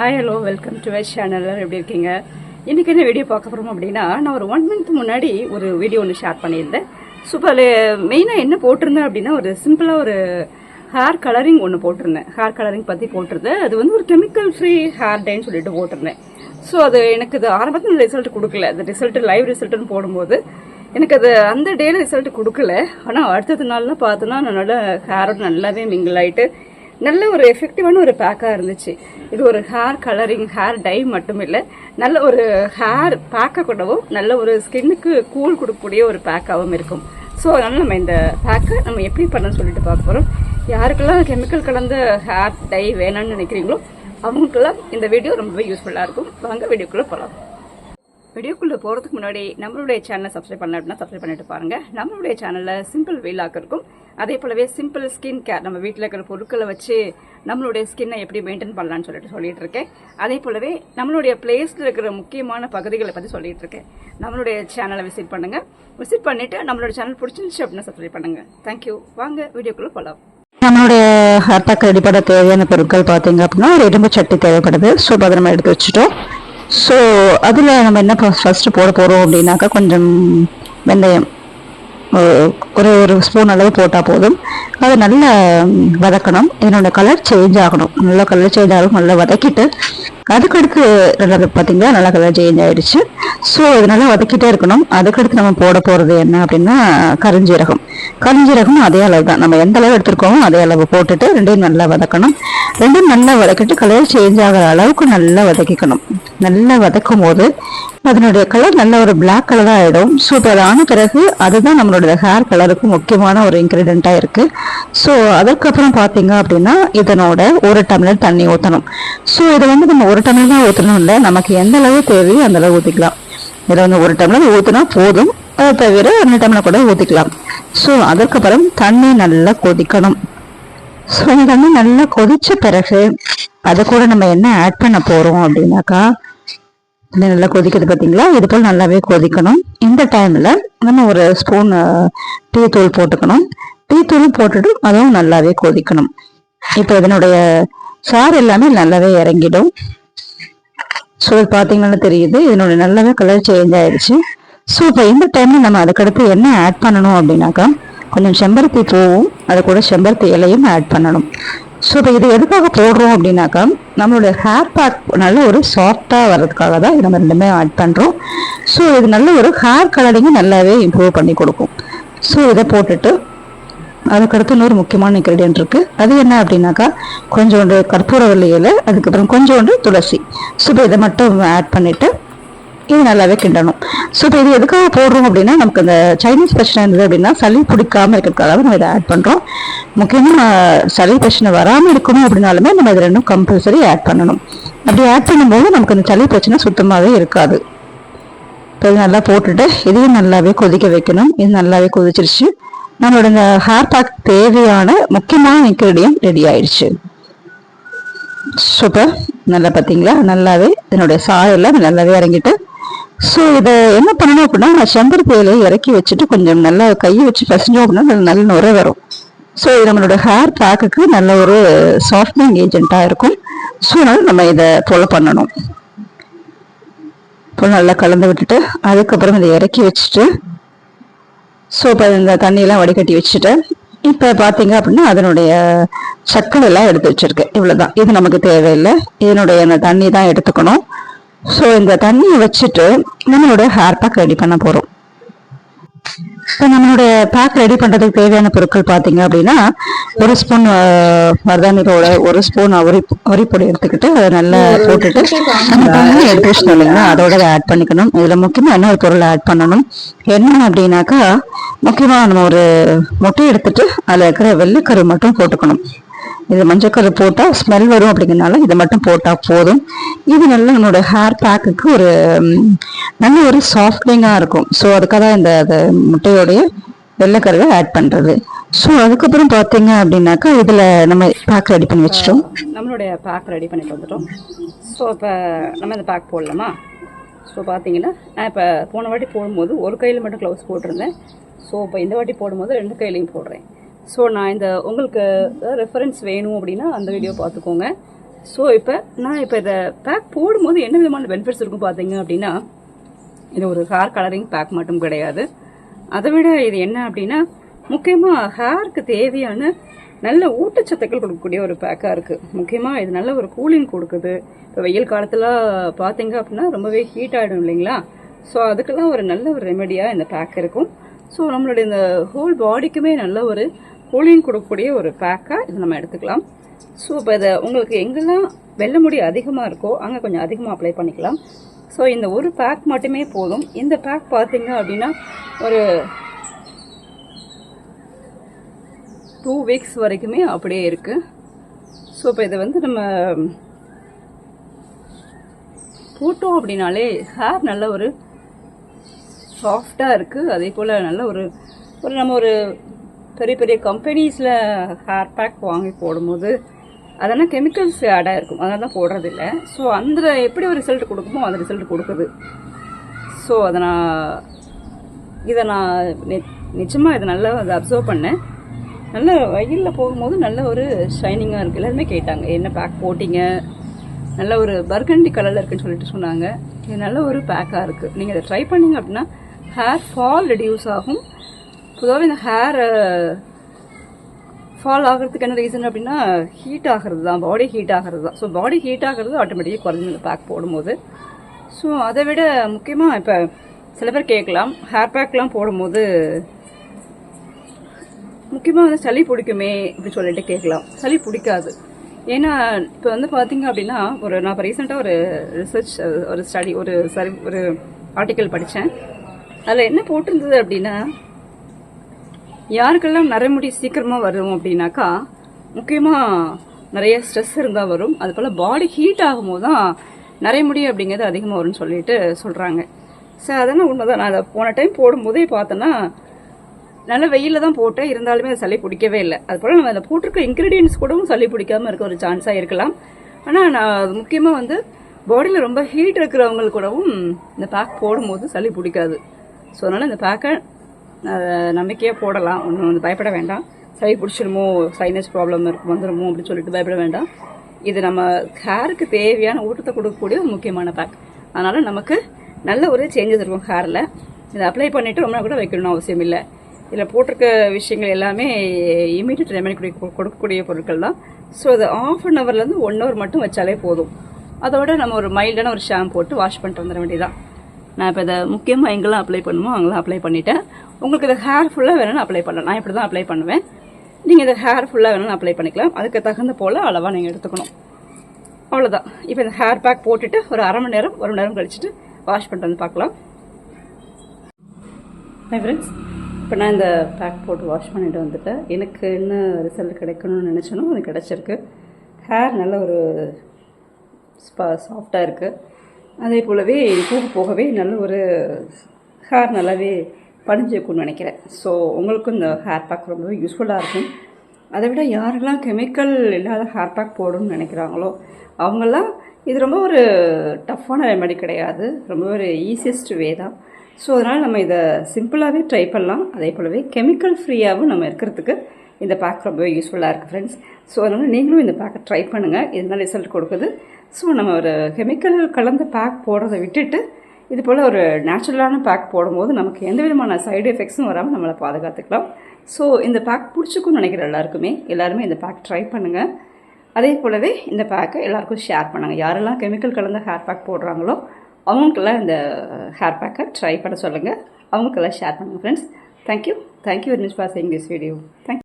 Hi hello welcome to my channel. எப்படி இருக்கீங்க? இன்றைக்கி என்ன வீடியோ பார்க்க போகிறோம் அப்படின்னா, நான் ஒரு 1 month முன்னாடி ஒரு வீடியோ ஒன்று ஷேர் பண்ணியிருந்தேன். ஸோ அதில் மெயினாக என்ன போட்டிருந்தேன் அப்படின்னா, ஒரு சிம்பிளாக ஒரு ஹேர் கலரிங் ஒன்று போட்டிருந்தேன். ஹேர் கலரிங் பற்றி போட்டிருந்தேன். அது வந்து ஒரு கெமிக்கல் ஃப்ரீ ஹேர் டைன்னு சொல்லிட்டு போட்டிருந்தேன். ஸோ அது எனக்கு அது ஆரம்பத்தில் ரிசல்ட் கொடுக்கல. அது ரிசல்ட்டு லைவ் ரிசல்ட்டுன்னு போடும்போது எனக்கு அது அந்த டேல ரிசல்ட் கொடுக்கல. ஆனால் அடுத்தது நாள்லாம் பார்த்தோன்னா நல்லா ஹேரோட நல்லாவே மிங்கிள் ஆகிட்டு நல்ல ஒரு எஃபெக்டிவான ஒரு பேக்காக இருந்துச்சு. இது ஒரு ஹேர் கலரிங் ஹேர் டை மட்டும் இல்லை, நல்ல ஒரு ஹேர் பேக்கை கூடவும் நல்ல ஒரு ஸ்கின்னுக்கு கூல் கொடுக்கக்கூடிய ஒரு பேக்காகவும் இருக்கும். ஸோ அதனால் நம்ம இந்த பேக்கை நம்ம எப்படி பண்ணணும்னு சொல்லிட்டு பார்க்க போகிறோம். யாருக்கெல்லாம் கெமிக்கல் கலந்த ஹேர் டை வேணும்னு நினைக்கிறீங்களோ அவங்களுக்கெல்லாம் இந்த வீடியோ ரொம்பவே யூஸ்ஃபுல்லாக இருக்கும். வாங்க வீடியோக்குள்ளே போகலாம். வீடியோக்குள்ளே போகிறதுக்கு முன்னாடி நம்மளுடைய சேனலை சப்ஸ்கிரைப் பண்ணல அப்படின்னா சப்ஸ்கிரைப் பண்ணிட்டு பாருங்கள். நம்மளுடைய சேனலில் சிம்பிள் வீலாக இருக்கும். அதே போலவே சிம்பிள் ஸ்கின் கேர், நம்ம வீட்டில் இருக்கிற பொருட்களை வச்சு நம்மளுடைய ஸ்கின்னை எப்படி மெயின்டைன் பண்ணலான்னு சொல்லிட்டு இருக்கேன். அதே போலவே நம்மளுடைய பிளேஸில் இருக்கிற முக்கியமான பகுதிகளை பற்றி சொல்லிட்டு இருக்கேன். நம்மளுடைய சேனலை விசிட் பண்ணுங்கள். விசிட் பண்ணிவிட்டு நம்மளோட சேனல் பிடிச்சிருந்துச்சு அப்படின்னா சப்ஸ்கிரைப் பண்ணுங்கள். தேங்க்யூ. வாங்க வீடியோக்குள்ளே போகலாம். நம்மளுடைய ஹேர் பேக் ரெடி பண்ண தேவையான பொருட்கள் பார்த்தீங்க அப்படின்னா, ஒரு இரும்பு சட்டி தேவைப்படுது. ஸோ அதை நம்ம எடுத்து வச்சுட்டோம். ஸோ அதில் நம்ம என்ன ஃபஸ்ட்டு போட போகிறோம் அப்படின்னாக்கா, கொஞ்சம் வெந்தயம் ஒரு ஸ்பூன் அளவு போட்டால் போதும். அதை நல்லா வதக்கணும். இதனோட கலர் சேஞ்ச் ஆகணும். நல்லா கலர் சேஞ்ச் ஆகணும். நல்லா வதக்கிட்டு அதுக்கடுத்து நல்லா பார்த்தீங்களா, நல்லா கலர் சேஞ்ச் ஆகிடுச்சு. ஸோ இதனால வதக்கிட்டே இருக்கணும். அதுக்கடுத்து நம்ம போட போகிறது என்ன அப்படின்னா, கரிஞ்சீரகம் அதே அளவு தான். நம்ம எந்த அளவு எடுத்துருக்கோமோ அதே அளவு போட்டுட்டு ரெண்டையும் நல்லா வதக்கணும். ரெண்டும் நல்லா வதக்கிட்டு கலர் சேஞ்ச் ஆகிற அளவுக்கு நல்லா வதக்கிக்கணும். நல்லா வதக்கும் போது அதனுடைய கலர் நல்ல ஒரு பிளாக் கலராக ஆகிடும். ஸோ இப்போ அது ஆன பிறகு அதுதான் நம்மளோட ஹேர் கலருக்கு முக்கியமான ஒரு இன்க்ரீடியண்ட்டாக இருக்குது. ஸோ அதுக்கப்புறம் பார்த்தீங்க அப்படின்னா, இதனோட 1 டம்ளர் தண்ணி ஊற்றணும். ஸோ இதை வந்து நம்ம 1 டம்ளர் தான் ஊற்றணும் இல்லை, நமக்கு எந்த அளவு தேவையோ அந்த அளவு ஊற்றிக்கலாம். இதில் வந்து 1 டம்ளர் ஊற்றினா போதும். அதை தவிர 2 டம்ளர் கூட ஊற்றிக்கலாம். ஸோ அதுக்கப்புறம் தண்ணி நல்லா கொதிக்கணும். ஸோ தண்ணி நல்லா கொதித்த பிறகு அதை கூட நம்ம என்ன ஆட் பண்ண போகிறோம் அப்படின்னாக்கா, நல்லா கொதிக்குது பார்த்தீங்களா, இது போல் நல்லாவே கொதிக்கணும். இந்த டைமில் நம்ம ஒரு ஸ்பூன் டீ தூள் போட்டுக்கணும். டீ தூள் போட்டுட்டு அதுவும் நல்லாவே கொதிக்கணும். இப்போ இதனுடைய சாறு எல்லாமே நல்லாவே இறங்கிடும். ஸோ பார்த்தீங்கன்னா தெரியுது, இதனுடைய நல்லாவே கலர் சேஞ்ச் ஆயிடுச்சு. ஸோ இப்போ இந்த டைமில் நம்ம அதுக்கடுத்து என்ன ஆட் பண்ணணும் அப்படின்னாக்கா, கொஞ்சம் செம்பருத்தி பூவும் அது கூட செம்பருத்தி இலையும் ஆட் பண்ணணும். ஸோ இப்போ இது எதுக்காக போடுறோம் அப்படின்னாக்கா, நம்மளுடைய ஹேர் பேக் நல்ல ஒரு சாஃப்டாக வர்றதுக்காக தான் இது நம்ம ரெண்டுமே ஆட் பண்ணுறோம். ஸோ இது நல்ல ஒரு ஹேர் கலரிங்கும் நல்லாவே இம்ப்ரூவ் பண்ணி கொடுக்கும். ஸோ இதை போட்டுட்டு அதுக்கடுத்து இன்னொரு முக்கியமான இன்க்ரீடியன்ட் இருக்குது. அது என்ன அப்படின்னாக்கா, கொஞ்சோண்டு கற்பூரவள்ளி இலை, அதுக்கப்புறம் கொஞ்சோண்டு துளசி. ஸோ இப்போ இதை மட்டும் ஆட் பண்ணிவிட்டு இது நல்லாவே கிண்டணும். ஸோ இப்போ இது எதுக்காக போடுறோம் அப்படின்னா, நமக்கு அந்த சைனீஸ் பிரச்சனை இருந்தது அப்படின்னா சளி பிடிக்காமல் இருக்கிறதுக்காக நம்ம இதை ஆட் பண்ணுறோம். முக்கியமாக சளி பிரச்சனை வராமல் இருக்கணும் அப்படின்னாலுமே நம்ம இது ரெண்டும் கம்பல்சரி ஆட் பண்ணணும். அப்படி ஆட் பண்ணும்போது நமக்கு அந்த சளி பிரச்சனை சுத்தமாகவே இருக்காது. இப்போ இது நல்லா போட்டுட்டு இதையும் நல்லாவே கொதிக்க வைக்கணும். இது நல்லாவே கொதிச்சிருச்சு. நம்மளோட இந்த ஹேர் பேக் தேவையான முக்கியமான இன்க்ரீடியன்ட் ரெடி ஆயிடுச்சு. சூப்பர். நல்லா பார்த்தீங்களா, நல்லாவே இதனுடைய சாயெல்லாம் நல்லாவே இறங்கிட்டு. ஸோ இதை என்ன பண்ணணும் அப்படின்னா, செம்பருத்தி இலையை இறக்கி வச்சுட்டு கொஞ்சம் நல்லா கையை வச்சு பசஞ்சோம் அப்படின்னா நல்ல நுரை வரும். ஸோ இது நம்மளோட ஹேர் பேக்குக்கு நல்ல ஒரு சாஃப்ட்னிங் ஏஜென்ட்டாக இருக்கும். ஸோ அதனால நம்ம இதை ஃபாலோ பண்ணணும். இப்போ நல்லா கலந்து விட்டுட்டு அதுக்கப்புறம் இதை இறக்கி வச்சுட்டு, ஸோ இப்போ இந்த தண்ணியெல்லாம் வடிகட்டி வச்சுட்டு, இப்போ பார்த்தீங்க அப்படின்னா அதனுடைய சக்கரை எல்லாம் எடுத்து வச்சிருக்கேன். இவ்வளோதான், இது நமக்கு தேவையில்லை. இதனுடைய அந்த தண்ணி தான் எடுத்துக்கணும். ஸோ இந்த தண்ணியை வச்சுட்டு நம்மளோட ஹேர் பேக் ரெடி பண்ண போகிறோம். இப்போ நம்மளுடைய பேக் ரெடி பண்ணுறதுக்கு தேவையான பொருட்கள் பார்த்தீங்க அப்படின்னா, 1 ஸ்பூன் மருதாணி பவுடர், 1 ஸ்பூன் அவரிப்பொடி எடுத்துக்கிட்டு அதை நல்லா போட்டுட்டு நம்ம தண்ணி எடுத்து வச்சுட்டோம் இல்லைங்களா, அதோட அதை ஆட் பண்ணிக்கணும். இதில் முக்கியமாக என்ன ஒரு பொருளை ஆட் பண்ணணும் என்ன அப்படின்னாக்கா, முக்கியமாக நம்ம ஒரு முட்டை எடுத்துட்டு அதில் இருக்கிற வெள்ளைக்கரு மட்டும் போட்டுக்கணும். இது மஞ்சக்கரு போட்டால் ஸ்மெல் வரும் அப்படிங்கிறதுனால இதை மட்டும் போட்டால் போதும். இது நல்ல நம்மளோட ஹேர் பேக்குக்கு ஒரு நல்ல ஒரு சாஃப்டிங்காக இருக்கும். ஸோ அதுக்காக தான் இந்த முட்டையோடைய வெள்ளைக்கருவை ஆட் பண்ணுறது. ஸோ அதுக்கப்புறம் பார்த்தீங்க அப்படின்னாக்கா, இதில் நம்ம பேக் ரெடி பண்ணி வச்சிட்டோம். நம்மளுடைய பேக் ரெடி பண்ணிட்டு வந்துட்டோம். ஸோ இப்போ நம்ம இந்த பேக் போடலாமா? ஸோ பார்த்தீங்கன்னா, நான் இப்போ போன வாட்டி போடும்போது ஒரு கையில் மட்டும் க்ளவுஸ் போட்டிருந்தேன். ஸோ இப்போ இந்த வாட்டி போடும்போது 2 கையிலையும் போடுறேன். ஸோ நான் இந்த உங்களுக்கு ரெஃபரன்ஸ் வேணும் அப்படின்னா அந்த வீடியோ பார்த்துக்கோங்க. ஸோ இப்போ நான் இதை பேக் போடும்போது என்ன விதமான பெனிஃபிட்ஸ் இருக்கும் பார்த்தீங்க அப்படின்னா, இது ஒரு ஹேர் கலரிங் பேக் மட்டும் கிடையாது. அதை விட இது என்ன அப்படின்னா, முக்கியமாக ஹேருக்கு தேவையான நல்ல ஊட்டச்சத்துக்கள் கொடுக்கக்கூடிய ஒரு பேக்காக இருக்குது. முக்கியமாக இது நல்ல ஒரு கூலிங் கொடுக்குது. இப்போ வெயில் காலத்தில் பார்த்தீங்க அப்படின்னா ரொம்பவே ஹீட் ஆகிடும் இல்லைங்களா? ஸோ அதுக்கெல்லாம் ஒரு நல்ல ஒரு ரெமெடியாக இந்த பேக் இருக்கும். ஸோ நம்மளுடைய இந்த ஹோல் பாடிக்குமே நல்ல ஒரு கூலிங் கொடுக்கக்கூடிய ஒரு பேக்காக இது நம்ம எடுத்துக்கலாம். ஸோ இப்போ இதை உங்களுக்கு எங்கெல்லாம் வெள்ளை முடி அதிகமாக இருக்கோ அங்கே கொஞ்சம் அதிகமாக அப்ளை பண்ணிக்கலாம். ஸோ இந்த ஒரு பேக் மட்டுமே போதும். இந்த பேக் பார்த்தீங்க அப்படின்னா ஒரு 2 வீக்ஸ் வரைக்குமே அப்படியே இருக்குது. ஸோ இப்போ இதை நம்ம போட்டோம் அப்படின்னாலே ஹேர் நல்ல ஒரு சாஃப்டாக இருக்குது. அதே போல் நல்ல ஒரு நம்ம ஒரு பெரிய பெரிய கம்பெனிஸில் ஹேர் பேக் வாங்கி போடும்போது அதெல்லாம் கெமிக்கல்ஸ் ஆடாக இருக்கும், அதனால தான் போடுறதில்ல. ஸோ அந்த எப்படி ஒரு ரிசல்ட் கொடுக்குமோ அந்த ரிசல்ட் கொடுக்குது. ஸோ இதை நான் நிச்சயமாக இதை நல்லா அதை அப்சர்வ் பண்ணேன். நல்ல வெயிலில் போகும்போது நல்ல ஒரு ஷைனிங்காக இருக்குது. எல்லாருமே கேட்டாங்க என்ன பேக் போட்டிங்க, நல்ல ஒரு பர்கண்டி கலரில் இருக்குன்னு சொல்லிட்டு சொன்னாங்க. இது நல்ல ஒரு பேக்காக இருக்குது. நீங்கள் இதை ட்ரை பண்ணிங்க அப்படின்னா ஹேர் ஃபால் ரெடியூஸ் ஆகும். பொதுவாகவே இந்த ஹேர் ஃபால் ஆகிறதுக்கு என்ன ரீசன் அப்படின்னா ஹீட் ஆகிறது தான், பாடி ஹீட் ஆகிறது தான். ஸோ பாடி ஹீட் ஆகிறது ஆட்டோமேட்டிக்காக குறைஞ்சி இந்த பேக் போடும்போது. ஸோ அதை விட முக்கியமாக இப்போ சில பேர் கேட்கலாம், ஹேர் பேக்லாம் போடும்போது முக்கியமாக வந்து சளி பிடிக்குமே இப்படி சொல்லிட்டு கேட்கலாம். சளி பிடிக்காது. ஏன்னா இப்போ பார்த்தீங்க அப்படின்னா நான் இப்போ ரீசெண்டாக ஒரு ரிசர்ச் ஒரு ஸ்டடி ஒரு ஆர்டிக்கல் படித்தேன். அதில் என்ன போட்டிருந்தது அப்படின்னா, யாருக்கெல்லாம் நரைமுடி சீக்கிரமாக வரும் அப்படின்னாக்கா முக்கியமாக நிறைய ஸ்ட்ரெஸ் இருந்தால் வரும். அது போல் பாடி ஹீட் ஆகும்போது தான் நரைமுடி அப்படிங்கிறது அதிகமாக வரும்னு சொல்லிட்டு சொல்கிறாங்க. ஸோ அதெல்லாம் உண்மைதான். நான் அதை போன டைம் போடும்போதே பார்த்தோன்னா நல்ல வெயிலில் தான் போட்டேன், இருந்தாலுமே அது சளி பிடிக்கவே இல்லை. அது போல் நம்ம அதில் போட்டிருக்க இன்க்ரீடியன்ஸ் கூடவும் சளி பிடிக்காமல் இருக்க ஒரு சான்ஸாக இருக்கலாம். ஆனால் நான் முக்கியமாக பாடியில் ரொம்ப ஹீட் இருக்கிறவங்களுக்கு கூடவும் இந்த பேக் போடும்போது சளி பிடிக்காது. ஸோ அதனால் இந்த பேக்கை நம்பிக்கையாக போடலாம். ஒன்றும் பயப்பட வேண்டாம். சளி பிடிச்சிடுமோ, சைனஸ் ப்ராப்ளம் வந்துடுமோ அப்படின்னு சொல்லிட்டு பயப்பட வேண்டாம். இது நம்ம ஹேருக்கு தேவையான ஊட்டத்தை கொடுக்கக்கூடிய ஒரு முக்கியமான பேக். அதனால் நமக்கு நல்ல ஒரு சேஞ்சஸ் இருக்கும் ஹேரில். இதை அப்ளை பண்ணிவிட்டு ரொம்ப கூட வைக்கணும்னு அவசியம் இல்லை. இதில் போட்டிருக்க விஷயங்கள் எல்லாமே இமீடியட் ரெமெடி கொடுக்கக்கூடிய பொருட்கள் தான். ஸோ அது 1/2 ஹவர்லேருந்து 1 ஹவர் மட்டும் வச்சாலே போதும். அதோட நம்ம ஒரு மைல்டான ஒரு ஷாம்பு போட்டு வாஷ் பண்ணிட்டு வந்துட வேண்டியதான். நான் இப்போ இதை முக்கியமாக எங்கெல்லாம் அப்ளை பண்ணுமோ அங்கெல்லாம் அப்ளை பண்ணிட்டேன். உங்களுக்கு இதை ஹேர் ஃபுல்லாக வேணும்னு அப்ளை பண்ணலாம். நான் இப்படி தான் அப்ளை பண்ணுவேன். நீங்கள் இதை ஹேர் ஃபுல்லாக வேணும்னு அப்ளை பண்ணிக்கலாம். அதுக்கு தகுந்த போல் அளவாக நீங்கள் எடுத்துக்கணும். அவ்வளோதான். இப்போ இந்த ஹேர் பேக் போட்டுட்டு ஒரு 1/2 மணி நேரம் 1 மணி நேரம் கழிச்சுட்டு வாஷ் பண்ணிட்டு வந்து பார்க்கலாம். ஹை ஃப்ரெண்ட்ஸ், இப்போ நான் இந்த பேக் போட்டு வாஷ் பண்ணிட்டு வந்துட்டேன். எனக்கு என்ன ரிசல்ட் கிடைக்கணும்னு நினச்சனோ அது கிடச்சிருக்கு. ஹேர் நல்ல ஒரு சாஃப்டாக இருக்குது. அதே போலவே போகவே நல்ல ஒரு ஹேர் நல்லாவே படிஞ்சிருக்கும்னு நினைக்கிறேன். ஸோ உங்களுக்கும் இந்த ஹேர் பேக் ரொம்பவே யூஸ்ஃபுல்லாக இருக்கும். அதை விட யாரெல்லாம் கெமிக்கல் இல்லாத ஹேர் பேக் போடணும்னு நினைக்கிறாங்களோ அவங்கெல்லாம் இது ரொம்ப ஒரு டஃப்பான ரெமெடி கிடையாது, ரொம்ப ஒரு ஈஸியஸ்ட் வே தான். ஸோ அதனால் நம்ம இதை சிம்பிளாகவே ட்ரை பண்ணலாம். அதே போலவே கெமிக்கல் ஃப்ரீயாகவும் நம்ம இருக்கிறதுக்கு இந்த பேக் ரொம்பவே யூஸ்ஃபுல்லாக இருக்குது ஃப்ரெண்ட்ஸ். ஸோ அதனால் நீங்களும் இந்த பேக்கை ட்ரை பண்ணுங்கள். இதனால் ரிசல்ட் கொடுக்குது. ஸோ நம்ம ஒரு கெமிக்கல் கலந்த பேக் போடுறதை விட்டுட்டு இது போல் ஒரு நேச்சுரலான பேக் போடும்போது நமக்கு எந்த விதமான சைடு எஃபெக்ட்ஸும் வராமல் நம்மளை பாதுகாத்துக்கலாம். ஸோ இந்த பேக் பிடிச்சிக்கும்னு நினைக்கிற எல்லாருமே இந்த பேக் ட்ரை பண்ணுங்கள். அதே போலவே இந்த பேக்கை எல்லாருக்கும் ஷேர் பண்ணுங்கள். யாரெல்லாம் கெமிக்கல் கலந்த ஹேர் பேக் போடுறாங்களோ அவங்களுக்கெல்லாம் இந்த ஹேர் பேக்கை ட்ரை பண்ண சொல்லுங்கள். அவங்களுக்கெல்லாம் ஷேர் பண்ணுங்கள் friends. Thank you very much for seeing this video. Thank you.